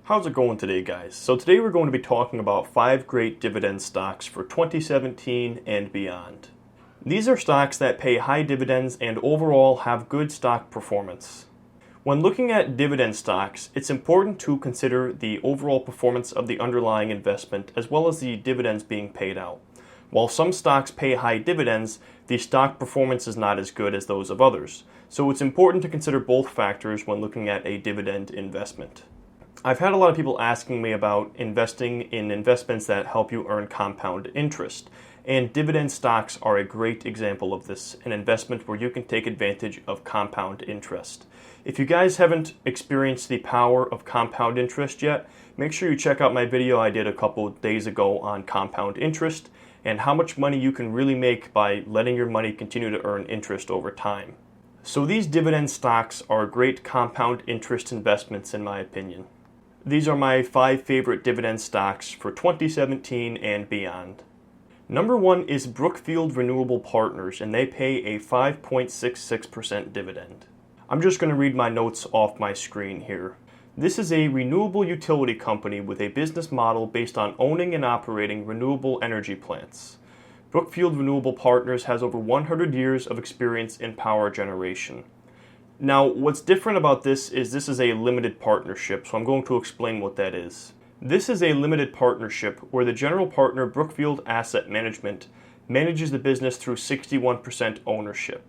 How's it going today, guys? So today we're going to be talking about 5 great dividend stocks for 2017 and beyond. These are stocks that pay high dividends and overall have good stock performance. When looking at dividend stocks, it's important to consider the overall performance of the underlying investment as well as the dividends being paid out. While some stocks pay high dividends, the stock performance is not as good as those of others. So it's important to consider both factors when looking at a dividend investment. I've had a lot of people asking me about investing in investments that help you earn compound interest, and dividend stocks are a great example of this, an investment where you can take advantage of compound interest. If you guys haven't experienced the power of compound interest yet, make sure you check out my video I did a couple of days ago on compound interest and how much money you can really make by letting your money continue to earn interest over time. So these dividend stocks are great compound interest investments in my opinion. These are my 5 favorite dividend stocks for 2017 and beyond. Number 1 is Brookfield Renewable Partners, and they pay a 5.66% dividend. I'm just going to read my notes off my screen here. This is a renewable utility company with a business model based on owning and operating renewable energy plants. Brookfield Renewable Partners has over 100 years of experience in power generation. Now, what's different about this is a limited partnership, so I'm going to explain what that is. This is a limited partnership where the general partner, Brookfield Asset Management, manages the business through 61% ownership.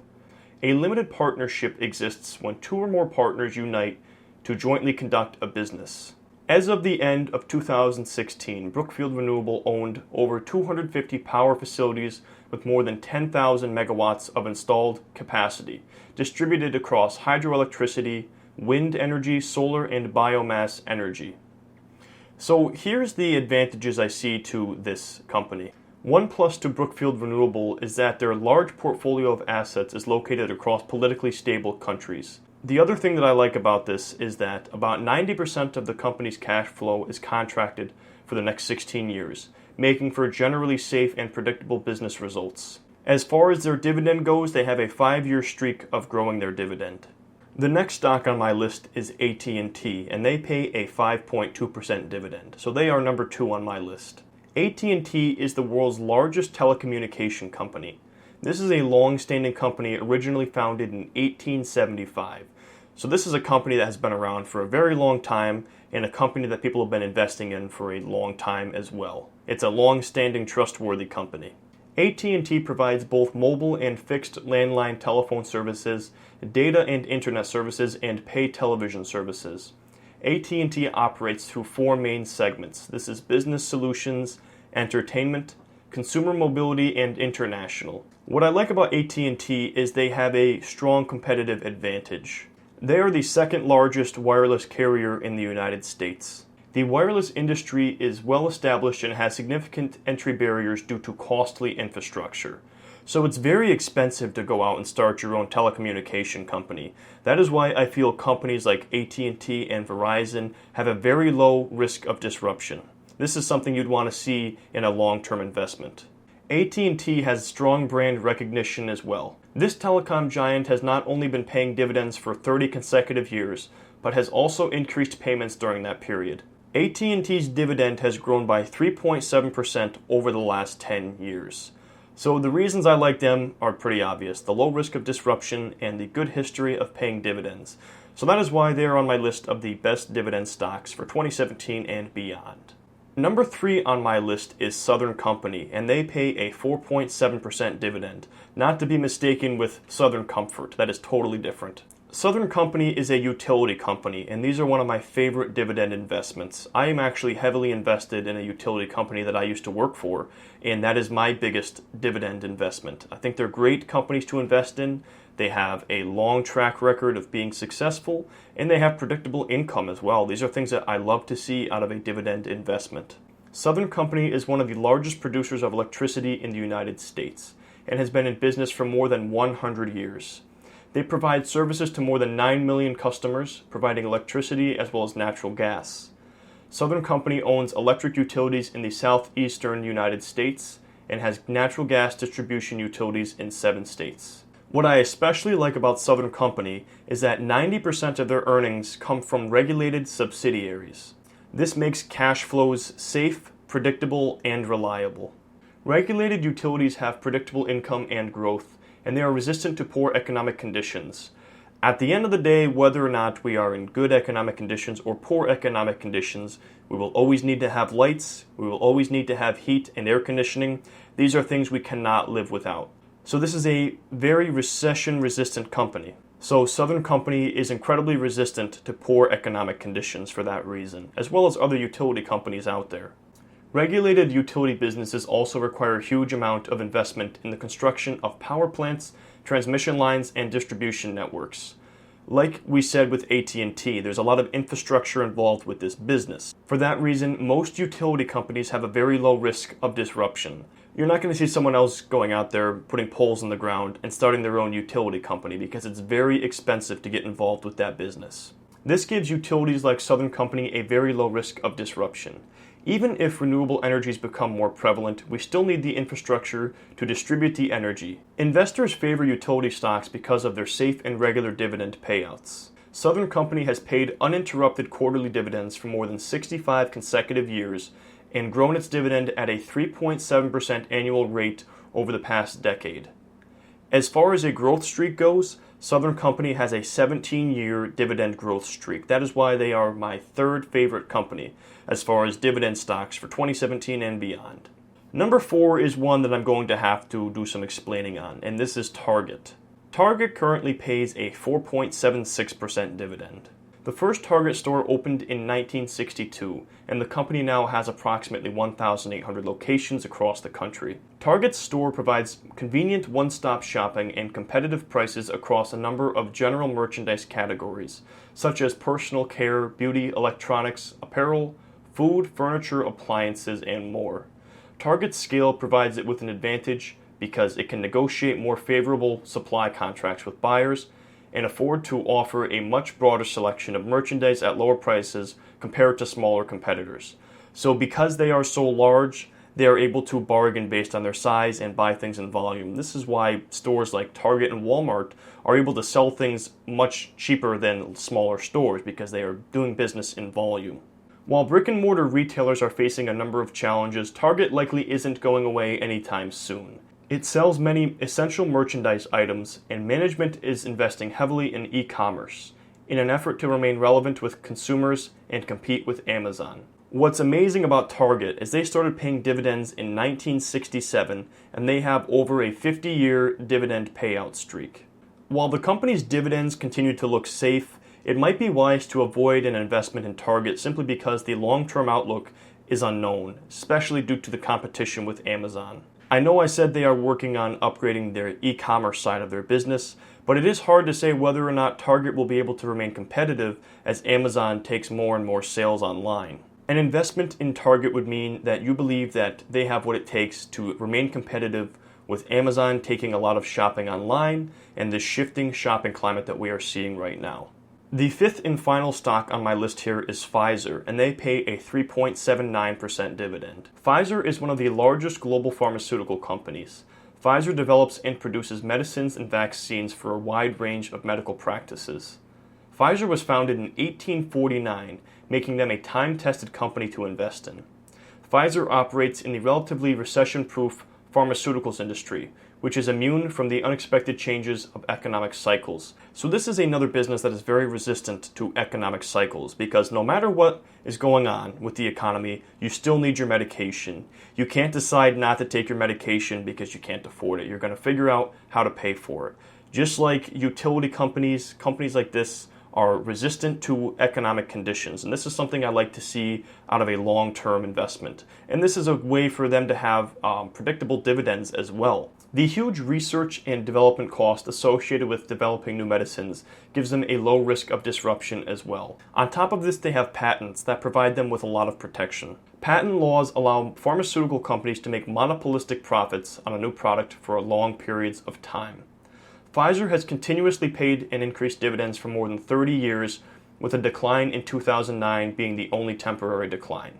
A limited partnership exists when 2 or more partners unite to jointly conduct a business. As of the end of 2016, Brookfield Renewable owned over 250 power facilities with more than 10,000 megawatts of installed capacity, distributed across hydroelectricity, wind energy, solar, and biomass energy. So here's the advantages I see to this company. One plus to Brookfield Renewable is that their large portfolio of assets is located across politically stable countries. The other thing that I like about this is that about 90% of the company's cash flow is contracted for the next 16 years, making for generally safe and predictable business results. As far as their dividend goes, they have a 5-year streak of growing their dividend. The next stock on my list is AT&T, and they pay a 5.2% dividend, so they are number 2 on my list. AT&T is the world's largest telecommunication company. This is a long-standing company originally founded in 1875. So this is a company that has been around for a very long time and a company that people have been investing in for a long time as well. It's a long-standing, trustworthy company. AT&T provides both mobile and fixed landline telephone services, data and internet services, and pay television services. AT&T operates through 4 main segments. This is business solutions, entertainment, consumer mobility, and international. What I like about AT&T is they have a strong competitive advantage. They are the 2nd largest wireless carrier in the United States. The wireless industry is well established and has significant entry barriers due to costly infrastructure. So it's very expensive to go out and start your own telecommunication company. That is why I feel companies like AT&T and Verizon have a very low risk of disruption. This is something you'd want to see in a long-term investment. AT&T has strong brand recognition as well. This telecom giant has not only been paying dividends for 30 consecutive years, but has also increased payments during that period. AT&T's dividend has grown by 3.7% over the last 10 years. So the reasons I like them are pretty obvious: the low risk of disruption and the good history of paying dividends. So that is why they are on my list of the best dividend stocks for 2017 and beyond. Number 3 on my list is Southern Company, and they pay a 4.7% dividend, not to be mistaken with Southern Comfort. That is totally different. Southern Company is a utility company, and these are one of my favorite dividend investments. I am actually heavily invested in a utility company that I used to work for, and that is my biggest dividend investment. I think they're great companies to invest in. They have a long track record of being successful, and they have predictable income as well. These are things that I love to see out of a dividend investment. Southern Company is one of the largest producers of electricity in the United States and has been in business for more than 100 years. They provide services to more than 9 million customers, providing electricity as well as natural gas. Southern Company owns electric utilities in the southeastern United States and has natural gas distribution utilities in 7 states. What I especially like about Southern Company is that 90% of their earnings come from regulated subsidiaries. This makes cash flows safe, predictable, and reliable. Regulated utilities have predictable income and growth, and they are resistant to poor economic conditions. At the end of the day, whether or not we are in good economic conditions or poor economic conditions, we will always need to have lights, we will always need to have heat and air conditioning. These are things we cannot live without. So this is a very recession-resistant company. So Southern Company is incredibly resistant to poor economic conditions for that reason, as well as other utility companies out there. Regulated utility businesses also require a huge amount of investment in the construction of power plants, transmission lines, and distribution networks. Like we said with AT&T, there's a lot of infrastructure involved with this business. For that reason, most utility companies have a very low risk of disruption. You're not going to see someone else going out there putting poles in the ground and starting their own utility company because it's very expensive to get involved with that business. This gives utilities like Southern Company a very low risk of disruption. Even if renewable energies become more prevalent, we still need the infrastructure to distribute the energy. Investors favor utility stocks because of their safe and regular dividend payouts. Southern Company has paid uninterrupted quarterly dividends for more than 65 consecutive years and grown its dividend at a 3.7% annual rate over the past decade. As far as a growth streak goes, Southern Company has a 17-year dividend growth streak. That is why they are my third favorite company as far as dividend stocks for 2017 and beyond. Number 4 is one that I'm going to have to do some explaining on, and this is Target. Target currently pays a 4.76% dividend. The first Target store opened in 1962, and the company now has approximately 1,800 locations across the country. Target's store provides convenient one-stop shopping and competitive prices across a number of general merchandise categories, such as personal care, beauty, electronics, apparel, food, furniture, appliances, and more. Target's scale provides it with an advantage because it can negotiate more favorable supply contracts with buyers and afford to offer a much broader selection of merchandise at lower prices compared to smaller competitors. So because they are so large, they are able to bargain based on their size and buy things in volume. This is why stores like Target and Walmart are able to sell things much cheaper than smaller stores because they are doing business in volume. While brick-and-mortar retailers are facing a number of challenges, Target likely isn't going away anytime soon. It sells many essential merchandise items, and management is investing heavily in e-commerce in an effort to remain relevant with consumers and compete with Amazon. What's amazing about Target is they started paying dividends in 1967, and they have over a 50-year dividend payout streak. While the company's dividends continue to look safe, it might be wise to avoid an investment in Target simply because the long-term outlook is unknown, especially due to the competition with Amazon. I know I said they are working on upgrading their e-commerce side of their business, but it is hard to say whether or not Target will be able to remain competitive as Amazon takes more and more sales online. An investment in Target would mean that you believe that they have what it takes to remain competitive with Amazon taking a lot of shopping online and the shifting shopping climate that we are seeing right now. The fifth and final stock on my list here is Pfizer, and they pay a 3.79% dividend. Pfizer is one of the largest global pharmaceutical companies. Pfizer develops and produces medicines and vaccines for a wide range of medical practices. Pfizer was founded in 1849, making them a time-tested company to invest in. Pfizer operates in the relatively recession-proof pharmaceuticals industry, which is immune from the unexpected changes of economic cycles. So this is another business that is very resistant to economic cycles because no matter what is going on with the economy, you still need your medication. You can't decide not to take your medication because you can't afford it. You're going to figure out how to pay for it. Just like utility companies like this are resistant to economic conditions. And this is something I like to see out of a long-term investment. And this is a way for them to have predictable dividends as well. The huge research and development cost associated with developing new medicines gives them a low risk of disruption as well. On top of this, they have patents that provide them with a lot of protection. Patent laws allow pharmaceutical companies to make monopolistic profits on a new product for long periods of time. Pfizer has continuously paid and increased dividends for more than 30 years, with a decline in 2009 being the only temporary decline.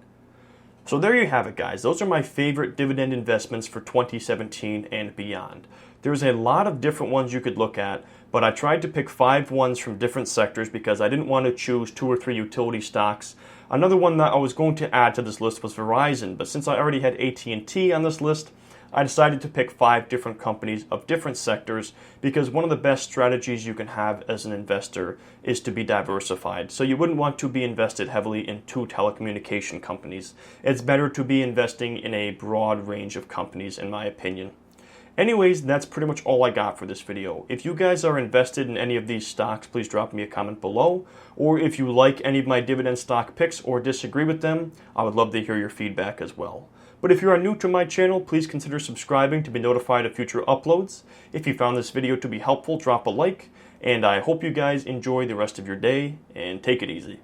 So there you have it, guys. Those are my favorite dividend investments for 2017 and beyond. There's a lot of different ones you could look at, but I tried to pick 5 ones from different sectors because I didn't want to choose 2 or 3 utility stocks. Another one that I was going to add to this list was Verizon, but since I already had AT&T on this list, I decided to pick 5 different companies of different sectors because one of the best strategies you can have as an investor is to be diversified. So you wouldn't want to be invested heavily in 2 telecommunication companies. It's better to be investing in a broad range of companies, in my opinion. Anyways, that's pretty much all I got for this video. If you guys are invested in any of these stocks, please drop me a comment below. Or if you like any of my dividend stock picks or disagree with them, I would love to hear your feedback as well. But if you are new to my channel, please consider subscribing to be notified of future uploads. If you found this video to be helpful, drop a like. And I hope you guys enjoy the rest of your day and take it easy.